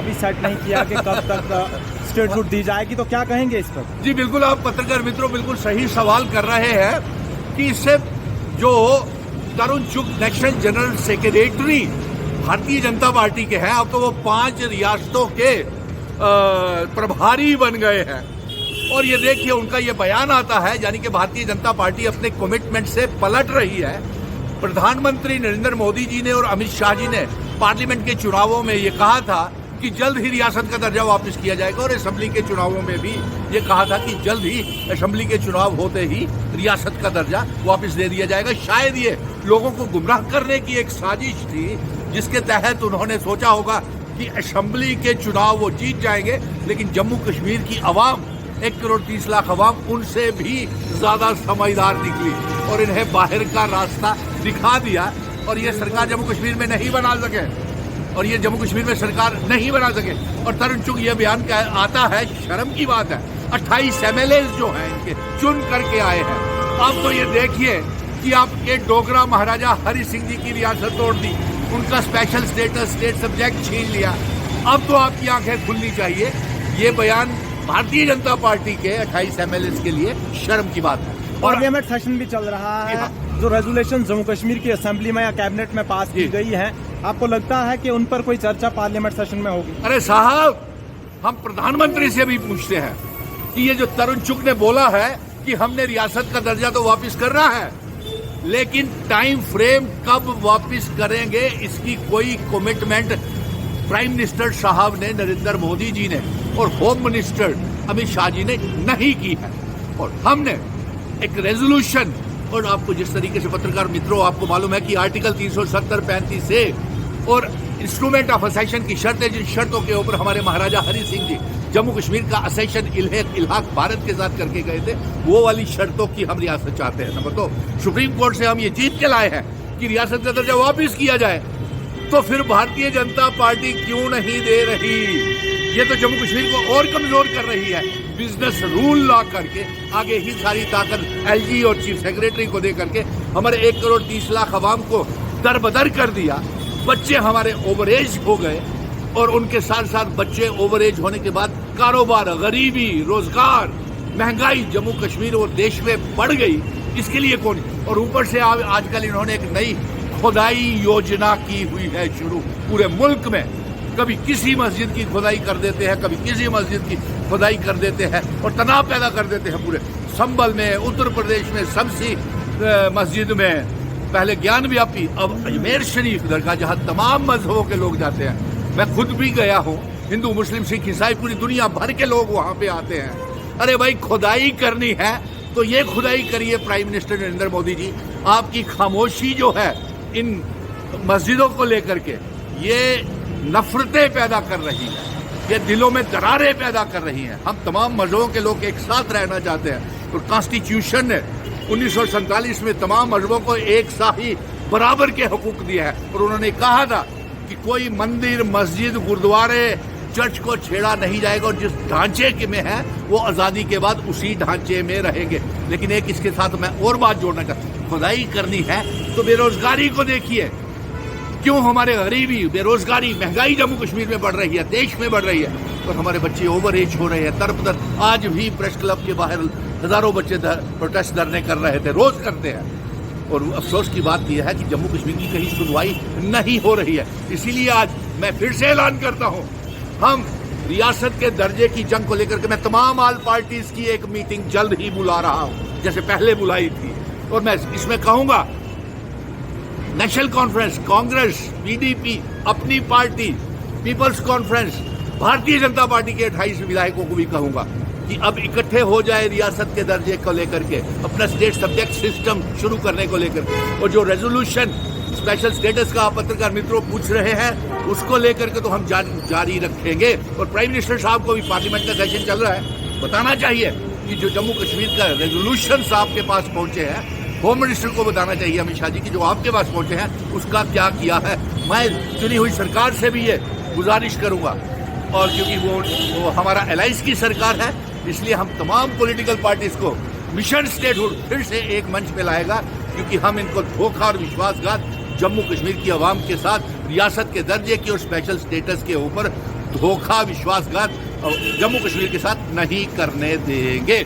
अभी सेट नहीं किया कि कब तक स्टेटहुड दी जाएगी, तो क्या कहेंगे इस पर? जी बिल्कुल, आप पत्रकार मित्रों बिल्कुल सही सवाल कर रहे हैं कि इससे जो तरुण चुग national general secretary Bharatiya Janata party के हैं, अब तो वो 5 रियासतों के प्रभारी बन गए हैं। और ये देखिए उनका ये बयान आता है, यानी कि भारतीय जनता पार्टी अपने कमिटमेंट से पलट रही है। प्रधानमंत्री नरेंद्र मोदी जी ने और अमित शाह जी ने पार्लियामेंट के चुनावों में ये कहा था कि जल्द ही रियासत का दर्जा वापस किया जाएगा, और असेंबली के चुनावों में भी ये कहा था कि जल्द ही असेंबली के चुनाव होते ही रियासत का दर्जा वापस दे दिया जाएगा। शायद ये लोगों को गुमराह करने की एक साजिश थी, जिसके तहत उन्होंने सोचा होगा कि असेंबली के चुनाव वो जीत जाएंगे, लेकिन जम्मू कश्मीर की आवाम 1 करोड़ 30 लाख आवाम उनसे भी ज्यादा समझदार निकली और इन्हें बाहर का रास्ता दिखा दिया, और ये सरकार जम्मू कश्मीर में नहीं बना सके, और ये जम्मू कश्मीर में सरकार नहीं बना सके। और तरुण चुग ये बयान आता है, शर्म की बात है। 28 MLA जो हैं इनके चुन करके आए हैं। अब तो ये देखिए कि आपके डोगरा महाराजा हरि सिंह जी की रियासत तोड़ दी, उनका स्पेशल स्टेटस, स्टेट सब्जेक्ट छीन लिया। अब तो आपकी आंखें खुलनी चाहिए। ये बयान भारतीय जनता पार्टी के 28 MLA के लिए शर्म की बात है। पार्लियामेंट सेशन भी चल रहा है, जो रेजोल्यूशन जम्मू कश्मीर की असेंबली में या कैबिनेट में पास की गई है, आपको लगता है कि उन पर कोई चर्चा पार्लियामेंट सेशन में होगी? अरे साहब, हम प्रधानमंत्री से भी पूछते हैं कि ये जो तरुण चुग ने बोला है कि हमने रियासत का दर्जा तो वापस करना है, लेकिन टाइम फ्रेम कब वापस करेंगे इसकी कोई कमिटमेंट प्राइम मिनिस्टर साहब ने, नरेंद्र मोदी जी ने और होम मिनिस्टर अमित शाह जी ने नहीं की है। और हमने एक रेजोल्यूशन, और आपको जिस तरीके से पत्रकार मित्रों आपको मालूम है कि आर्टिकल 370, 35 ए और इंस्ट्रूमेंट ऑफ असेशन की शर्तें, जिन शर्तों के ऊपर हमारे महाराजा हरि सिंह जी जम्मू कश्मीर का असेशन इल्हाक भारत के साथ करके गए थे, वो वाली शर्तों की हम रियासत चाहते हैं। नंबर 2, सुप्रीम कोर्ट से हम ये जीत के लाए हैं कि रियासत का दर्जा वापिस किया जाए, तो फिर भारतीय जनता पार्टी क्यों नहीं दे रही? ये तो जम्मू कश्मीर को और कमजोर कर रही है। बिजनेस रूल ला करके आगे ही सारी ताकत LG और चीफ सेक्रेटरी को दे करके हमारे 1 करोड़ 30 लाख आवाम को दरबदर कर दिया। बच्चे हमारे ओवर एज हो गए, और उनके साथ साथ बच्चे ओवर एज होने के बाद कारोबार, गरीबी, रोजगार, महंगाई जम्मू कश्मीर और देश में बढ़ गई। इसके लिए कौन? और ऊपर से आजकल इन्होंने एक नई खुदाई योजना की हुई है शुरू पूरे मुल्क में। कभी किसी मस्जिद की खुदाई कर देते हैं, कभी किसी मस्जिद की खुदाई कर देते हैं, और तनाव पैदा कर देते हैं पूरे संभल में, उत्तर प्रदेश में, शमसी मस्जिद में, पहले ज्ञान व्यापी, अब अजमेर शरीफ दरगाह, जहाँ तमाम मजहबों के लोग जाते हैं। मैं खुद भी गया हूँ, हिंदू, मुस्लिम, सिख, ईसाई, पूरी दुनिया भर के लोग वहाँ पे आते हैं। अरे भाई, खुदाई करनी है तो ये खुदाई करिए प्राइम मिनिस्टर नरेंद्र मोदी जी। आपकी खामोशी जो है इन मस्जिदों को लेकर के, ये नफरतें पैदा कर रही है, ये दिलों में दरारें पैदा कर रही हैं। हम तमाम मजहबों के लोग एक साथ रहना चाहते हैं, और कॉन्स्टिट्यूशन ने 1947 में तमाम मजहबों को एक सा ही बराबर के हकूक दिए हैं, और उन्होंने कहा था कि कोई मंदिर, मस्जिद, गुरुद्वारे, चर्च को छेड़ा नहीं जाएगा, और जिस ढांचे के में है वो आज़ादी के बाद उसी ढांचे में रहेंगे। लेकिन एक इसके साथ मैं और बात जोड़ना चाहता हूँ, खुदाई करनी है तो बेरोजगारी को देखिए, क्यों हमारे गरीबी, बेरोजगारी, महंगाई जम्मू कश्मीर में बढ़ रही है, देश में बढ़ रही है, और हमारे बच्चे ओवर एज हो रहे हैं, तरबदर। आज भी प्रेस क्लब के बाहर हजारों बच्चे प्रोटेस्ट धरने कर रहे थे, रोज करते हैं। और अफसोस की बात यह है कि जम्मू कश्मीर की कहीं सुनवाई नहीं हो रही है। इसीलिए आज मैं फिर से ऐलान करता हूं, हम रियासत के दर्जे की जंग को लेकर के मैं तमाम ऑल पार्टीज की एक मीटिंग जल्द ही बुला रहा हूं, जैसे पहले बुलाई थी। और मैं इसमें कहूंगा, नेशनल कॉन्फ्रेंस, कांग्रेस, PDP, अपनी party, peoples conference, Bharatiya Janata party के 28 विधायकों को भी कहूंगा कि अब इकट्ठे हो जाए रियासत के दर्जे को लेकर के, अपना स्टेट सब्जेक्ट सिस्टम शुरू करने को लेकर। और जो रेजोल्यूशन स्पेशल स्टेटस का आप पत्रकार मित्रों पूछ रहे हैं, उसको लेकर के तो हम जारी रखेंगे। और प्राइम मिनिस्टर साहब को भी पार्लियामेंट का सेशन चल रहा है, बताना चाहिए कि जो जम्मू कश्मीर का रेजोल्यूशन आपके पास पहुंचे हैं, होम मिनिस्टर को बताना चाहिए अमित शाह जी की जो आपके पास पहुंचे हैं, उसका क्या किया है। मैं चुनी हुई सरकार से भी ये गुजारिश करूंगा, और क्योंकि वो हमारा एलाइंस की सरकार है, इसलिए हम तमाम पॉलिटिकल पार्टीज को मिशन स्टेटहुड फिर से एक मंच पे लाएगा, क्योंकि हम इनको धोखा और विश्वासघात जम्मू कश्मीर की आवाम के साथ रियासत के दर्जे की और स्पेशल स्टेटस के ऊपर धोखा विश्वासघात जम्मू कश्मीर के साथ नहीं करने देंगे।